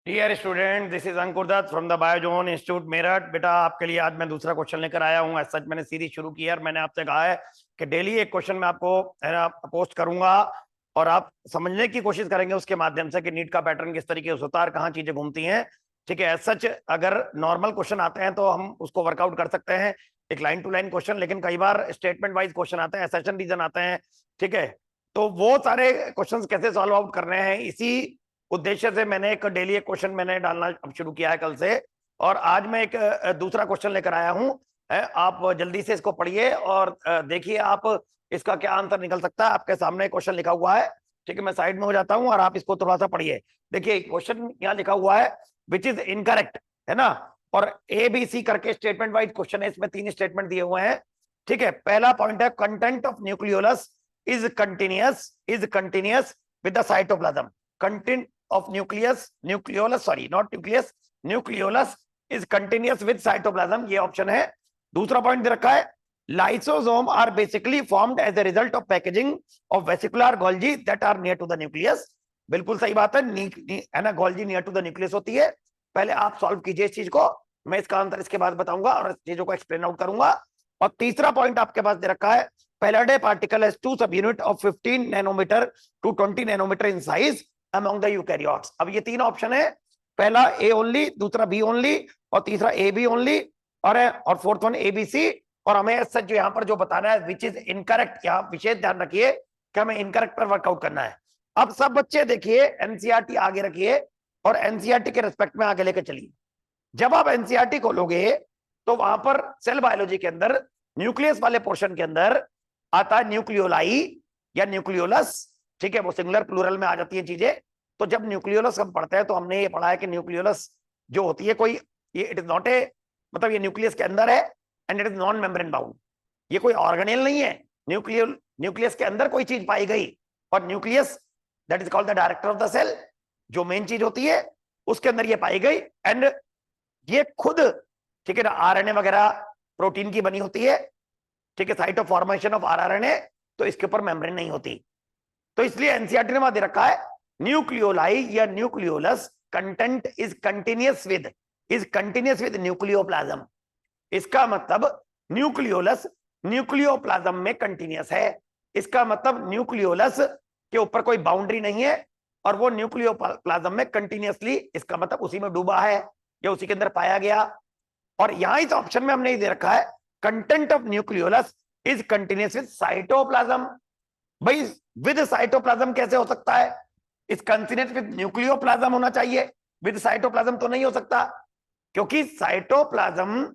Dear student, this is Ankur Datt from the Biozone institute Meerut. बेटा, आपके लिए आज मैं दूसरा क्वेश्चन लेकर आया हूँ। एज सच मैंने सीरीज शुरू की है और मैंने आपसे कहा है कि डेली एक क्वेश्चन मैं आपको है ना पोस्ट करूंगा और आप समझने की कोशिश करेंगे उसके माध्यम से कि नीट का पैटर्न किस तरीके से होता है और कहाँ चीजें घूमती हैं। ठीक है, एज सच अगर नॉर्मल क्वेश्चन आते हैं तो हम उसको वर्कआउट कर सकते हैं, एक लाइन टू लाइन क्वेश्चन, लेकिन कई बार स्टेटमेंट वाइज क्वेश्चन आते हैं, एसेशन रीजन आते हैं। ठीक है, तो वो सारे क्वेश्चन कैसे सॉल्व आउट करने हैं, इसी उद्देश्य से मैंने एक डेली एक क्वेश्चन मैंने डालना अब शुरू किया है कल से। और आज मैं एक दूसरा क्वेश्चन लेकर आया हूं। आप जल्दी से इसको पढ़िए और देखिए आप इसका क्या आंसर निकल सकता है। आपके सामने क्वेश्चन लिखा हुआ है। ठीक है, मैं साइड में हो जाता हूं और आप इसको थोड़ा सा पढ़िए। देखिए क्वेश्चन यहाँ लिखा हुआ है विच इज इनकरेक्ट, है ना। और ए बी सी करके स्टेटमेंट वाइज क्वेश्चन है, इसमें 3 स्टेटमेंट दिए हुए हैं। ठीक है, पहला पॉइंट है content of nucleolus is continuous with the cytoplasm. Content of nucleolus sorry not nucleolus is continuous with cytoplasm, ये ऑप्शन है। दूसरा पॉइंट दे रखा है lysosome are basically formed as a result of packaging of vesicular Golgi that are near to the nucleus. बिल्कुल सही बात है ना, Golgi near to the nucleus होती है। पहले आप सॉल्व कीजिए इस चीज को, मैं इसका आंसर इसके बाद बताऊंगा और चीजों को एक्सप्लेन आउट करूंगा। और तीसरा पॉइंट आपके पास दे रखा है पैलाडे particle has 2 subunit of 15 nanometre to 20 nanometre in size among the eukaryotes। अब ये 3 ऑप्शन है, पहला ए ओनली, दूसरा बी ओनली और तीसरा ए बी ओनली और fourth one A B C. और हमें सच जो यहाँ पर जो बताना है विच इज इनकरेक्ट, यहाँ विशेष ध्यान रखिए कि हमें इनकरेक्ट पर वर्कआउट करना है। अब सब बच्चे देखिए एनसीईआरटी आगे रखिए और एनसीईआरटी के रिस्पेक्ट में आगे लेकर चलिए। जब आप एनसीईआरटी खोलोगे तो वहां पर सेल बायोलॉजी के अंदर न्यूक्लियस वाले पोर्शन के अंदर आता है न्यूक्लियोलाई या न्यूक्लियोलस। ठीक है, वो सिंगुलर प्लूरल में आ जाती है चीजें। तो जब न्यूक्लियोलस हम पढ़ते हैं तो हमने ये पढ़ा है कि न्यूक्लियोलस जो होती है कोई ये इट इज नॉट ए मतलब ये न्यूक्लियस के अंदर है and it is non membrane bound. ये कोई ऑर्गेनेल नहीं है। न्यूक्लियस के अंदर कोई चीज पाई गई और nucleus that is called the director of the cell, जो मेन चीज होती है उसके अंदर ये पाई गई। एंड ये खुद ठीक है ना आरएनए वगैरह प्रोटीन की बनी होती है। ठीक है, site of formation of RNA, तो इसके ऊपर मेम्ब्रेन नहीं होती। तो इसलिए एनसीईआरटी ने वहां दे रखा है न्यूक्लियोलाई या nucleolus content is continuous with nucleoplasm. इसका मतलब न्यूक्लियोलस न्यूक्लियोप्लाज्म में कंटिन्यूअस है। इसका मतलब न्यूक्लियोलस के ऊपर कोई बाउंड्री नहीं है और वो न्यूक्लियोप्लाज्म में कंटिन्यूअसली, इसका मतलब उसी में डूबा है या उसी के अंदर पाया गया। और यहां इस ऑप्शन में हमने दे रखा है content of nucleolus is continuous with cytoplasm. भाई विद साइटोप्लाज्म कैसे हो सकता है? इस कंटिन्यूअस विद न्यूक्लियोप्लाज्म होना चाहिए, विद साइटोप्लाज्म तो नहीं हो सकता, क्योंकि साइटोप्लाज्म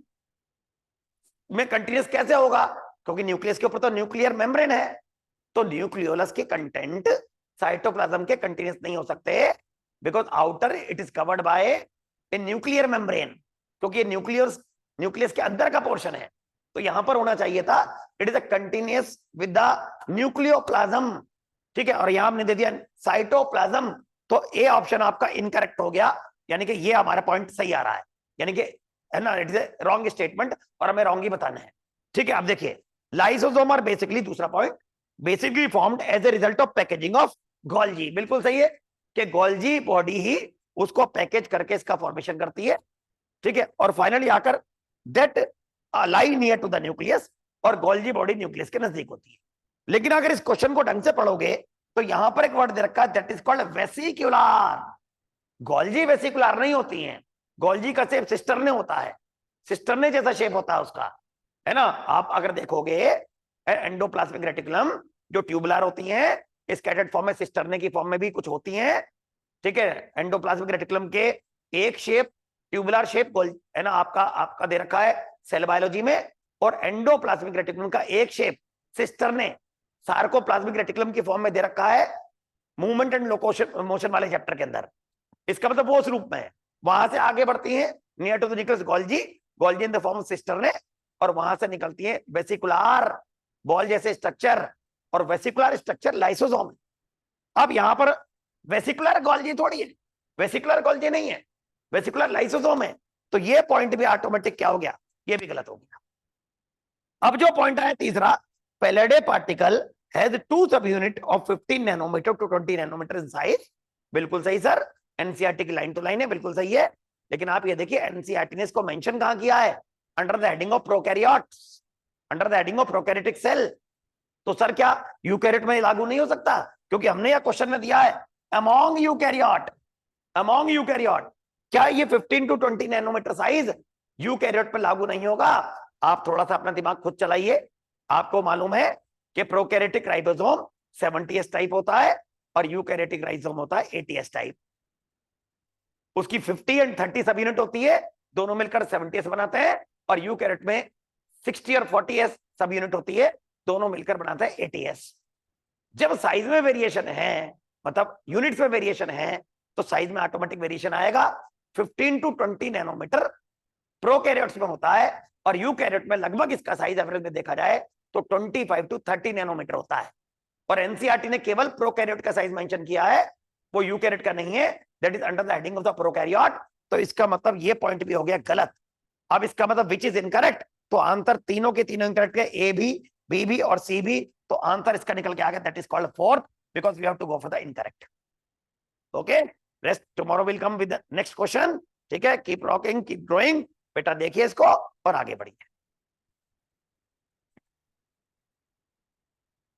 में कंटिन्यूअस कैसे होगा? क्योंकि न्यूक्लियस के ऊपर तो न्यूक्लियर मेम्ब्रेन है। तो न्यूक्लियोलस के कंटेंट साइटोप्लाज्म के कंटिन्यूअस नहीं हो सकते, because outer it is covered by a nuclear membrane, क्योंकि ये न्यूक्लियस के अंदर का पोर्शन है। तो यहां पर होना चाहिए था it is a continuous with the nucleoplasm. ठीक है, और यहां हमने दे दिया साइटोप्लाज्म, तो ए ऑप्शन आपका इनकरेक्ट हो गया, यानी कि ये हमारा पॉइंट सही आ रहा है, यानी कि है ना it is a wrong statement और हमें रॉन्ग ही बताना है। ठीक है, आप देखिए लाइसोसोम आर बेसिकली, दूसरा point, basically formed as a result of packaging of Golgi. बिल्कुल सही है कि गोल्जी बॉडी ही उसको पैकेज करके इसका फॉर्मेशन करती है। ठीक है, और फाइनली आकर that lie near to the nucleus, और गोल्जी बॉडी न्यूक्लियस के नजदीक होती है। लेकिन अगर इस क्वेश्चन को ढंग से पढ़ोगे तो यहां पर एक वर्ड दे रखा है that is called vesicular. Golgi vesicular नहीं होती हैं, गोल्जी का शेप सिस्टरने होता है, सिस्टरने जैसा शेप होता है उसका, है ना। आप अगर देखोगे एंडोप्लाज्मिक रेटिकुलम जो ट्यूबुलर होती हैं, स्कैटर्ड फॉर्म में, सिस्टरने की फॉर्म में भी कुछ होती हैं। ठीक है, एंडोप्लाज्मिक रेटिकुलम के एक शेप ट्यूबुलर शेप है ना आपका दे रखा है सेल बायोलॉजी में, और एंडोप्लाज्मिक रेटिकुलम का एक शेप सिस्टरने सार्कोप्लाज्मिक रेटिकुलम की फॉर्म में दे रखा है मूवमेंट एंड मोशन वाले चैप्टर के अंदर। इसका मतलब वो उस रूप में है। वहां से आगे बढ़ती है near to the nucleus Golgi in the form of cisternae, और वहां से निकलती है वेसिकुलर बॉल जैसे स्ट्रक्चर, और वेसिकुलर स्ट्रक्चर लाइसोसोम। अब यहां पर वेसिकुलर गोल्जी थोड़ी है, वेसिकुलर गोल्जी नहीं है, वेसिकुलर लाइसोसोम है। तो ये पॉइंट भी ऑटोमेटिक क्या हो गया, ये भी गलत हो गया। अब जो पॉइंट आया तीसरा, पैलेडे particle has 2 subunit of 15 nanometre to 20 nanometre in size. बिल्कुल सही सर, एनसीईआरटी की लाइन टू लाइन है, बिल्कुल सही है। लेकिन आप ये देखिए एनसीईआरटी ने इसको मेंशन कहां किया है, under the heading of prokaryotes, under the heading of prokaryotic cell. तो सर क्या यूकैरियोट में लागू नहीं हो सकता? क्योंकि हमने यह क्वेश्चन में दिया है अमॉन्ग यूकैरियोट, अमॉन्ग यूकैरियोट। क्या ये 15 टू 20 नैनोमीटर साइज यूकैरियोट पर लागू नहीं होगा? आप थोड़ा सा अपना दिमाग खुद चलाइए। आपको मालूम है कि प्रोकैरियोटिक राइबोसोम 70s टाइप होता है और यूकैरियोटिक राइबोसोम होता है 80s टाइप। उसकी 50 एंड 30 सब यूनिट होती है, दोनों मिलकर 70s बनाते हैं। और यूकैरियोट में 60 और 40s सब यूनिट होती है, दोनों मिलकर बनाते हैं 80s। जब साइज में वेरिएशन है, मतलब यूनिट्स में वेरिएशन है, तो साइज में ऑटोमेटिक वेरिएशन आएगा। 15 टू 20 नैनोमीटर प्रोकैरियोट्स में होता है और यूकैरियोट में लगभग इसका साइज एवरेज में देखा जाए तो 25 टू 30 नैनोमीटर होता है। और एनसीईआरटी ने केवल प्रोकैरियोट का साइज मेंशन किया है, वो यूकैरियोट का नहीं है, that is under the heading of the prokaryote. तो इसका मतलब ये पॉइंट भी हो गया गलत। अब इसका मतलब विच इज इनकरेक्ट, तो आंसर तीनों के तीनों इनकरेक्ट है, ए भी, बी भी और सी भी। तो आंसर इसका निकल के आ गया, that is called fourth, because we have to go for the incorrect. Okay, rest tomorrow will come with the next question. ठीक है, कीप रॉकिंग, कीप ग्रोइंग। बेटा देखिए इसको और आगे बढ़िए।